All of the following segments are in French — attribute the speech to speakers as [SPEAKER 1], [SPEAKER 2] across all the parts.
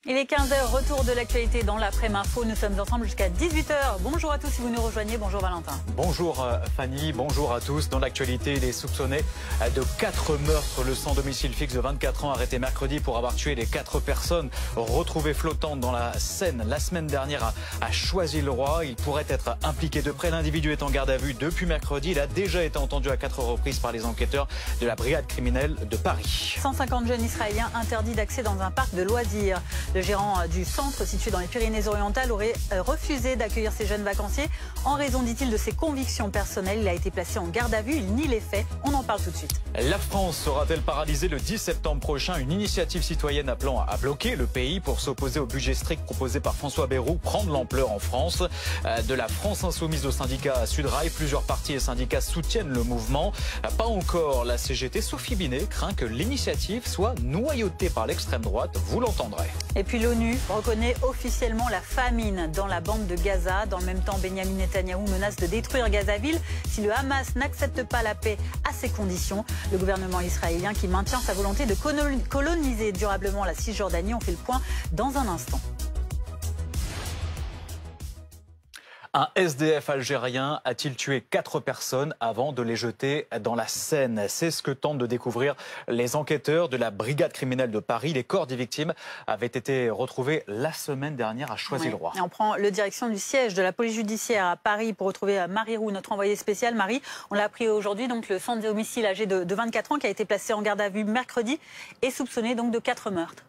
[SPEAKER 1] Il est 15 h, retour de l'actualité dans l'après-info. Nous sommes ensemble jusqu'à 18 h. Bonjour à tous si vous nous rejoignez. Bonjour Valentin.
[SPEAKER 2] Bonjour Fanny, bonjour à tous. Dans l'actualité, il est soupçonné de 4 meurtres. Le sans domicile fixe de 24 ans arrêté mercredi pour avoir tué les 4 personnes retrouvées flottantes dans la Seine la semaine dernière à Choisy-le-Roi. Il pourrait être impliqué de près. L'individu est en garde à vue depuis mercredi. Il a déjà été entendu à 4 reprises par les enquêteurs de la brigade criminelle de Paris.
[SPEAKER 1] 150 jeunes israéliens interdits d'accès dans un parc de loisirs. Le gérant du centre situé dans les Pyrénées-Orientales aurait refusé d'accueillir ces jeunes vacanciers en raison, dit-il, de ses convictions personnelles. Il a été placé en garde à vue, il nie les faits. On en parle tout de suite.
[SPEAKER 2] La France sera-t-elle paralysée le 10 septembre prochain? Une initiative citoyenne appelant à bloquer le pays pour s'opposer au budget strict proposé par François Bayrou prend de l'ampleur en France. De la France insoumise au syndicat Sudrail, plusieurs partis et syndicats soutiennent le mouvement. Pas encore la CGT. Sophie Binet craint que l'initiative soit noyautée par l'extrême droite. Vous l'entendrez.
[SPEAKER 1] Et puis l'ONU reconnaît officiellement la famine dans la bande de Gaza. Dans le même temps, Benyamin Netanyahou menace de détruire Gaza-Ville si le Hamas n'accepte pas la paix à ces conditions. Le gouvernement israélien qui maintient sa volonté de coloniser durablement la Cisjordanie. On fait le point dans un instant.
[SPEAKER 2] Un SDF algérien a-t-il tué 4 personnes avant de les jeter dans la Seine? C'est ce que tentent de découvrir les enquêteurs de la brigade criminelle de Paris. Les corps des victimes avaient été retrouvés la semaine dernière à Choisy-le-Roi.
[SPEAKER 1] Oui. On prend le direction du siège de la police judiciaire à Paris pour retrouver Marie Roux, notre envoyée spéciale. Marie, on l'a appris aujourd'hui, donc le sans domicile âgé de 24 ans qui a été placé en garde à vue mercredi est soupçonné donc de 4 meurtres.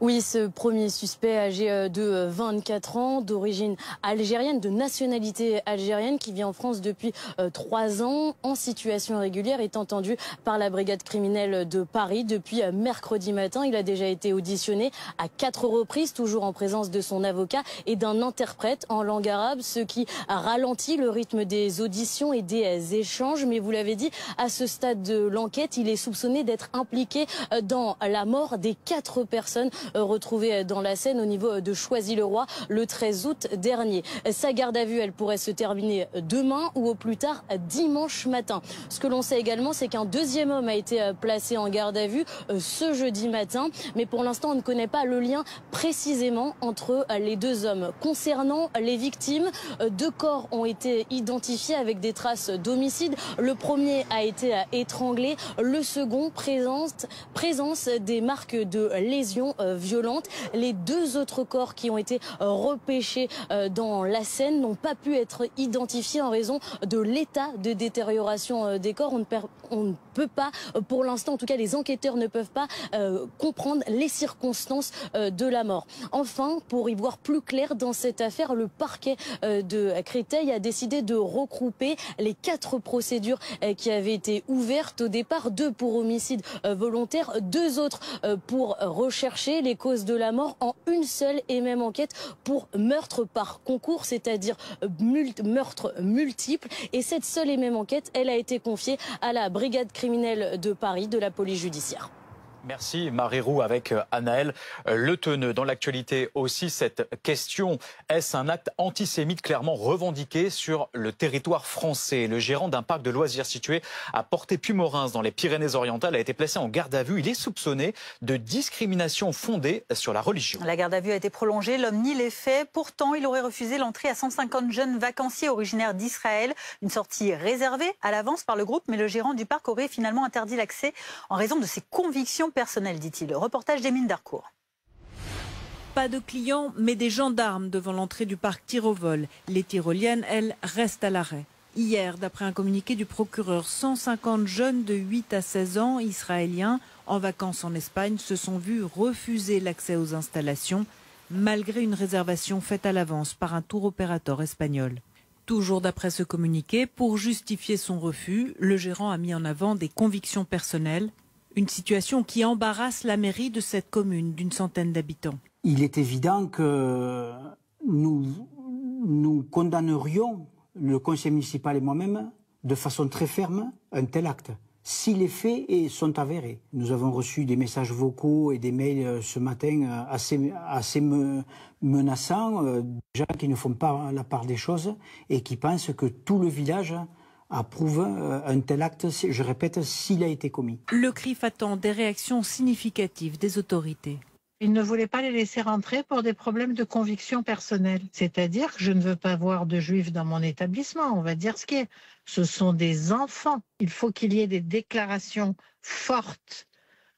[SPEAKER 3] Oui, ce premier suspect âgé de 24 ans, d'origine algérienne, de nationalité algérienne, qui vit en France depuis 3 ans, en situation irrégulière, est entendu par la brigade criminelle de Paris depuis mercredi matin. Il a déjà été auditionné à 4 reprises, toujours en présence de son avocat et d'un interprète en langue arabe, ce qui a ralenti le rythme des auditions et des échanges. Mais vous l'avez dit, à ce stade de l'enquête, il est soupçonné d'être impliqué dans la mort des 4 personnes retrouvée dans la Seine au niveau de Choisy-le-Roi le 13 août dernier. Sa garde à vue, elle pourrait se terminer demain ou au plus tard dimanche matin. Ce que l'on sait également, c'est qu'un deuxième homme a été placé en garde à vue ce jeudi matin. Mais pour l'instant, on ne connaît pas le lien précisément entre les 2 hommes. Concernant les victimes, 2 corps ont été identifiés avec des traces d'homicide. Le premier a été étranglé. Le second présence des marques de lésions violentes. Les 2 autres corps qui ont été repêchés dans la Seine n'ont pas pu être identifiés en raison de l'état de détérioration des corps. On ne peut pas, pour l'instant, en tout cas les enquêteurs ne peuvent pas comprendre les circonstances de la mort. Enfin, pour y voir plus clair dans cette affaire, le parquet de Créteil a décidé de regrouper les 4 procédures qui avaient été ouvertes au départ, 2 pour homicide volontaire, 2 autres pour rechercher les causes de la mort en une seule et même enquête pour meurtre par concours, c'est-à-dire meurtre multiple. Et cette seule et même enquête, elle a été confiée à la brigade criminelle de Paris de la police judiciaire.
[SPEAKER 2] Merci Marie Roux avec Anaël Le Teneux. Dans l'actualité aussi, cette question, est-ce un acte antisémite clairement revendiqué sur le territoire français? Le gérant d'un parc de loisirs situé à Portet-Pumorins dans les Pyrénées-Orientales a été placé en garde à vue. Il est soupçonné de discrimination fondée sur la religion.
[SPEAKER 1] La garde à vue a été prolongée, l'homme nie les faits. Pourtant, il aurait refusé l'entrée à 150 jeunes vacanciers originaires d'Israël. Une sortie réservée à l'avance par le groupe, mais le gérant du parc aurait finalement interdit l'accès en raison de ses convictions personnel, dit-il. Reportage d'Émile Darcourt.
[SPEAKER 4] Pas de clients, mais des gendarmes devant l'entrée du parc tir au vol. Les tyroliennes, elles, restent à l'arrêt. Hier, d'après un communiqué du procureur, 150 jeunes de 8 à 16 ans, israéliens, en vacances en Espagne, se sont vus refuser l'accès aux installations, malgré une réservation faite à l'avance par un tour opérateur espagnol. Toujours d'après ce communiqué, pour justifier son refus, le gérant a mis en avant des convictions personnelles. Une situation qui embarrasse la mairie de cette commune d'une centaine d'habitants.
[SPEAKER 5] Il est évident que nous condamnerions, le conseil municipal et moi-même, de façon très ferme, un tel acte, si les faits sont avérés. Nous avons reçu des messages vocaux et des mails ce matin assez menaçants, des gens qui ne font pas la part des choses et qui pensent que tout le village approuve un tel acte, je répète, s'il a été commis.
[SPEAKER 4] Le CRIF attend des réactions significatives des autorités.
[SPEAKER 6] Il ne voulait pas les laisser rentrer pour des problèmes de conviction personnelle. C'est-à-dire que je ne veux pas voir de juifs dans mon établissement, on va dire ce qui est. Ce sont des enfants. Il faut qu'il y ait des déclarations fortes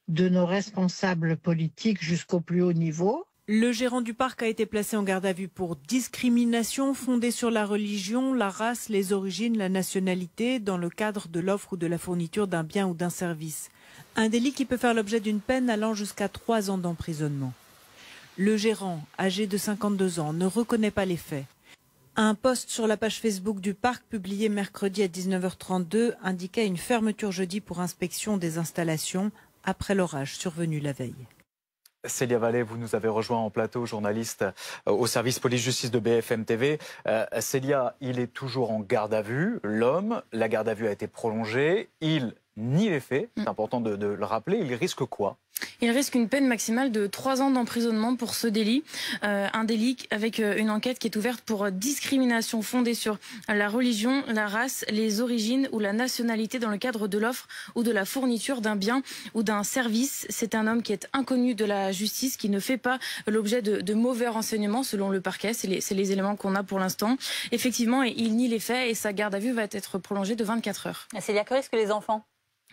[SPEAKER 6] de nos responsables politiques jusqu'au plus haut niveau.
[SPEAKER 4] Le gérant du parc a été placé en garde à vue pour discrimination fondée sur la religion, la race, les origines, la nationalité, dans le cadre de l'offre ou de la fourniture d'un bien ou d'un service. Un délit qui peut faire l'objet d'une peine allant jusqu'à 3 ans d'emprisonnement. Le gérant, âgé de 52 ans, ne reconnaît pas les faits. Un post sur la page Facebook du parc publié mercredi à 19h32 indiquait une fermeture jeudi pour inspection des installations après l'orage survenu la veille.
[SPEAKER 2] Célia Vallée, vous nous avez rejoint en plateau, journaliste au service police-justice de BFM TV. Célia, il est toujours en garde à vue. L'homme, la garde à vue a été prolongée. Il nie les faits, c'est important de le rappeler. Il risque quoi ?
[SPEAKER 3] Il risque une peine maximale de 3 ans d'emprisonnement pour ce délit. Un délit avec une enquête qui est ouverte pour discrimination fondée sur la religion, la race, les origines ou la nationalité dans le cadre de l'offre ou de la fourniture d'un bien ou d'un service. C'est un homme qui est inconnu de la justice, qui ne fait pas l'objet de mauvais renseignements selon le parquet. C'est les éléments qu'on a pour l'instant. Effectivement, il nie les faits et sa garde à vue va être prolongée de 24 heures.
[SPEAKER 1] Célia, que risquent les enfants ?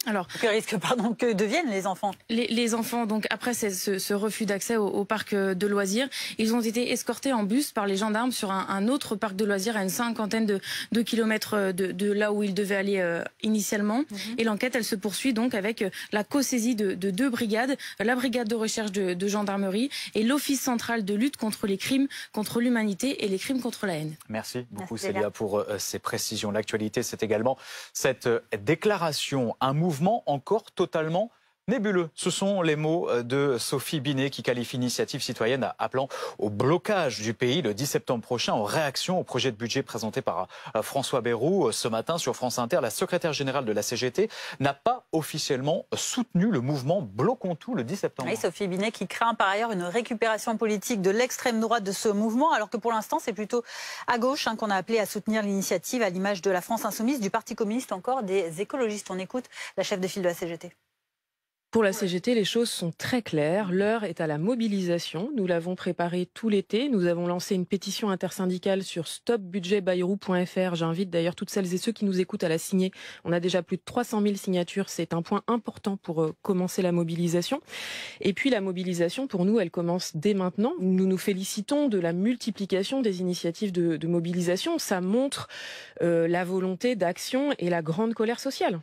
[SPEAKER 3] Alors,
[SPEAKER 1] que deviennent les enfants?
[SPEAKER 3] Les enfants, donc après ce refus d'accès au parc de loisirs, ils ont été escortés en bus par les gendarmes sur un autre parc de loisirs à une 50aine de kilomètres de là où ils devaient aller initialement. Et l'enquête, elle se poursuit donc avec la co-saisie de 2 brigades, la brigade de recherche de gendarmerie et l'Office central de lutte contre les crimes contre l'humanité et les crimes contre la haine.
[SPEAKER 2] Merci beaucoup Célia pour ces précisions. L'actualité, c'est également cette déclaration, un mouvement encore totalement nébuleux. Ce sont les mots de Sophie Binet qui qualifie l'initiative citoyenne appelant au blocage du pays le 10 septembre prochain en réaction au projet de budget présenté par François Bayrou ce matin sur France Inter. La secrétaire générale de la CGT n'a pas officiellement soutenu le mouvement Bloquons tout le 10 septembre.
[SPEAKER 1] Oui, Sophie Binet qui craint par ailleurs une récupération politique de l'extrême droite de ce mouvement, alors que pour l'instant c'est plutôt à gauche qu'on a appelé à soutenir l'initiative, à l'image de la France Insoumise, du Parti communiste, encore des écologistes. On écoute la chef de file de la CGT.
[SPEAKER 7] Pour la CGT, les choses sont très claires. L'heure est à la mobilisation. Nous l'avons préparée tout l'été. Nous avons lancé une pétition intersyndicale sur stopbudgetbayrou.fr. J'invite d'ailleurs toutes celles et ceux qui nous écoutent à la signer. On a déjà plus de 300 000 signatures. C'est un point important pour commencer la mobilisation. Et puis la mobilisation, pour nous, elle commence dès maintenant. Nous nous félicitons de la multiplication des initiatives de mobilisation. Ça montre la volonté d'action et la grande colère sociale.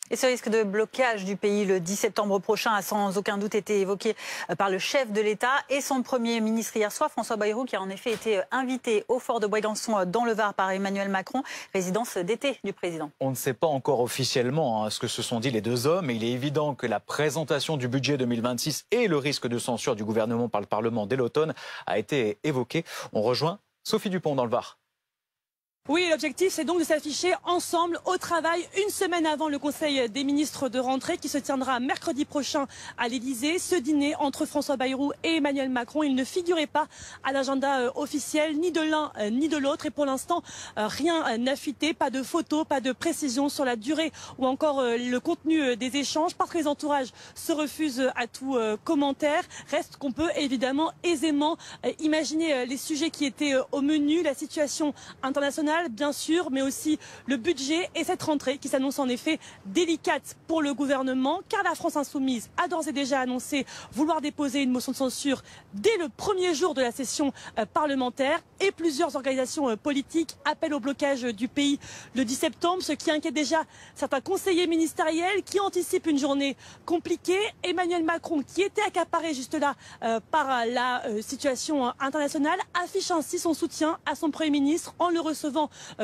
[SPEAKER 1] Et ce risque de blocage du pays le 10 septembre prochain a sans aucun doute été évoqué par le chef de l'État et son Premier ministre hier soir, François Bayrou, qui a en effet été invité au fort de Brégançon dans le Var par Emmanuel Macron, résidence d'été du président.
[SPEAKER 2] On ne sait pas encore officiellement ce que se sont dit les deux hommes, mais il est évident que la présentation du budget 2026 et le risque de censure du gouvernement par le Parlement dès l'automne a été évoqué. On rejoint Sophie Dupont dans le Var.
[SPEAKER 8] Oui, l'objectif, c'est donc de s'afficher ensemble au travail une semaine avant le Conseil des ministres de rentrée qui se tiendra mercredi prochain à l'Élysée. Ce dîner entre François Bayrou et Emmanuel Macron, il ne figurait pas à l'agenda officiel, ni de l'un ni de l'autre. Et pour l'instant, rien n'a fuité, pas de photos, pas de précision sur la durée ou encore le contenu des échanges, parce que les entourages se refusent à tout commentaire. Reste qu'on peut évidemment aisément imaginer les sujets qui étaient au menu, la situation internationale, bien sûr, mais aussi le budget et cette rentrée qui s'annonce en effet délicate pour le gouvernement, car la France Insoumise a d'ores et déjà annoncé vouloir déposer une motion de censure dès le premier jour de la session parlementaire, et plusieurs organisations politiques appellent au blocage du pays le 10 septembre, ce qui inquiète déjà certains conseillers ministériels qui anticipent une journée compliquée. Emmanuel Macron, qui était accaparé juste là par la situation internationale, affiche ainsi son soutien à son Premier ministre en le recevant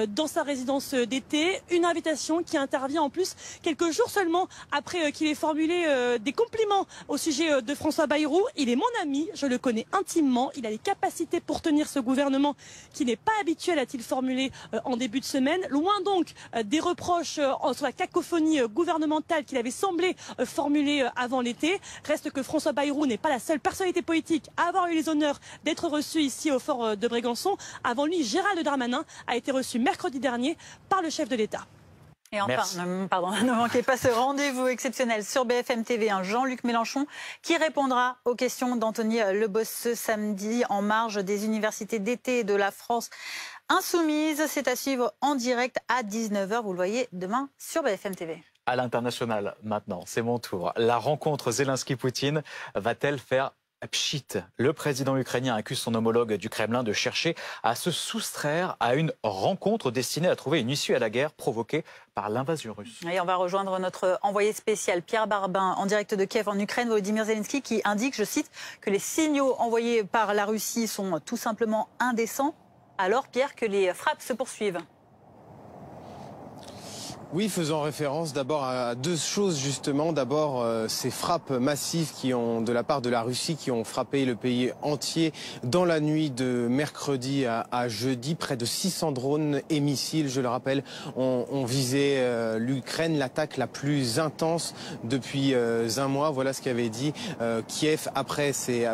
[SPEAKER 8] dans sa résidence d'été. Une invitation qui intervient en plus quelques jours seulement après qu'il ait formulé des compliments au sujet de François Bayrou. Il est mon ami, je le connais intimement, il a les capacités pour tenir ce gouvernement qui n'est pas habituel, a-t-il formulé en début de semaine. Loin donc des reproches sur la cacophonie gouvernementale qu'il avait semblé formuler avant l'été. Reste que François Bayrou n'est pas la seule personnalité politique à avoir eu les honneurs d'être reçu ici au fort de Brégançon. Avant lui, Gérald Darmanin a été été reçu mercredi dernier par le chef de l'État.
[SPEAKER 1] Et enfin, ne manquez pas ce rendez-vous exceptionnel sur BFM TV, Jean-Luc Mélenchon qui répondra aux questions d'Anthony Lebos ce samedi en marge des universités d'été de la France insoumise. C'est à suivre en direct à 19h, vous le voyez demain sur BFM TV.
[SPEAKER 2] À l'international maintenant, c'est mon tour. La rencontre Zelensky-Poutine va-t-elle faire pchit? Le président ukrainien accuse son homologue du Kremlin de chercher à se soustraire à une rencontre destinée à trouver une issue à la guerre provoquée par l'invasion russe.
[SPEAKER 1] Et on va rejoindre notre envoyé spécial Pierre Barbin en direct de Kiev en Ukraine, Volodymyr Zelensky, qui indique, je cite, que les signaux envoyés par la Russie sont tout simplement indécents. Alors Pierre, que les frappes se poursuivent.
[SPEAKER 9] Oui, faisant référence d'abord à deux choses justement. D'abord, ces frappes massives de la part de la Russie qui ont frappé le pays entier dans la nuit de mercredi à jeudi. Près de 600 drones et missiles, je le rappelle, ont visé l'Ukraine, l'attaque la plus intense depuis un mois. Voilà ce qu'avait dit Kiev après ces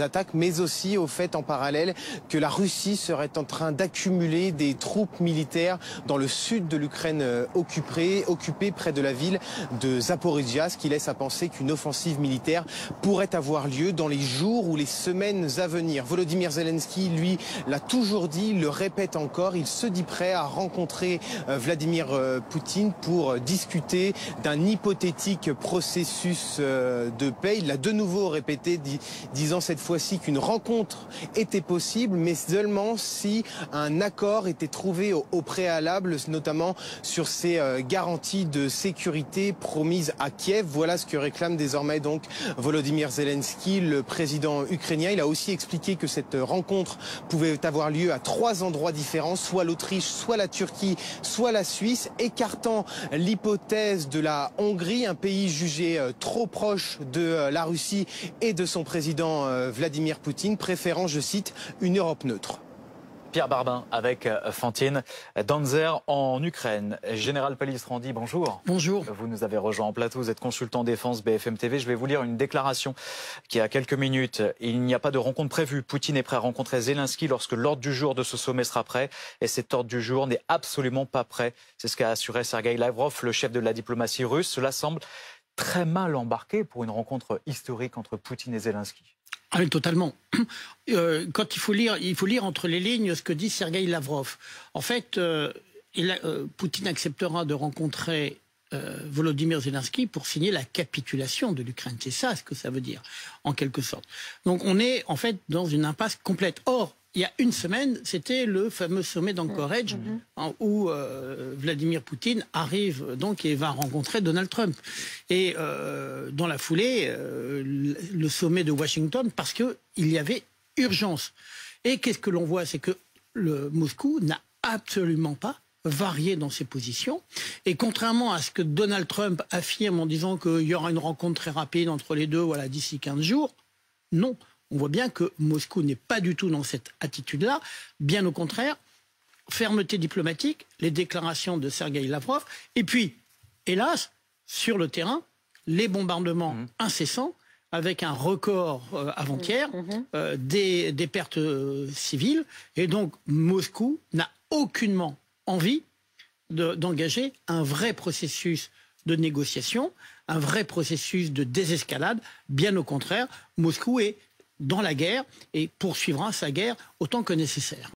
[SPEAKER 9] attaques, mais aussi au fait en parallèle que la Russie serait en train d'accumuler des troupes militaires dans le sud de l'Ukraine occupé près de la ville de Zaporizhzhia, ce qui laisse à penser qu'une offensive militaire pourrait avoir lieu dans les jours ou les semaines à venir. Volodymyr Zelensky, lui, l'a toujours dit, le répète encore, il se dit prêt à rencontrer Vladimir Poutine pour discuter d'un hypothétique processus de paix. Il l'a de nouveau répété, disant cette fois-ci qu'une rencontre était possible, mais seulement si un accord était trouvé au préalable, notamment sur ces garanties de sécurité promises à Kiev. Voilà ce que réclame désormais donc Volodymyr Zelensky, le président ukrainien. Il a aussi expliqué que cette rencontre pouvait avoir lieu à 3 endroits différents, soit l'Autriche, soit la Turquie, soit la Suisse, écartant l'hypothèse de la Hongrie, un pays jugé trop proche de la Russie et de son président Vladimir Poutine, préférant, je cite, une Europe neutre.
[SPEAKER 2] Pierre Barbin avec Fantine Danzer en Ukraine. Général Pellistrandi, bonjour.
[SPEAKER 10] Bonjour.
[SPEAKER 2] Vous nous avez rejoint en plateau, vous êtes consultant défense BFM TV. Je vais vous lire une déclaration qui a quelques minutes. Il n'y a pas de rencontre prévue. Poutine est prêt à rencontrer Zelensky lorsque l'ordre du jour de ce sommet sera prêt. Et cet ordre du jour n'est absolument pas prêt. C'est ce qu'a assuré Sergueï Lavrov, le chef de la diplomatie russe. Cela semble très mal embarqué pour une rencontre historique entre Poutine et Zelensky.
[SPEAKER 10] Ah oui, totalement. Quand il faut lire entre les lignes ce que dit Sergueï Lavrov. En fait, Poutine acceptera de rencontrer Volodymyr Zelensky pour signer la capitulation de l'Ukraine. C'est ça ce que ça veut dire, en quelque sorte. Donc on est en fait dans une impasse complète. Or, il y a une semaine, c'était le fameux sommet d'Anchorage où Vladimir Poutine arrive donc et va rencontrer Donald Trump. Et dans la foulée, le sommet de Washington, parce qu'il y avait urgence. Et qu'est-ce que l'on voit? C'est que Moscou n'a absolument pas varié dans ses positions. Et contrairement à ce que Donald Trump affirme en disant qu'il y aura une rencontre très rapide entre les deux, voilà, d'ici 15 jours, non. On voit bien que Moscou n'est pas du tout dans cette attitude-là. Bien au contraire, fermeté diplomatique, les déclarations de Sergueï Lavrov. Et puis, hélas, sur le terrain, les bombardements incessants, avec un record avant-hier, des pertes civiles. Et donc, Moscou n'a aucunement envie d'engager un vrai processus de négociation, un vrai processus de désescalade. Bien au contraire, Moscou est dans la guerre et poursuivra sa guerre autant que nécessaire.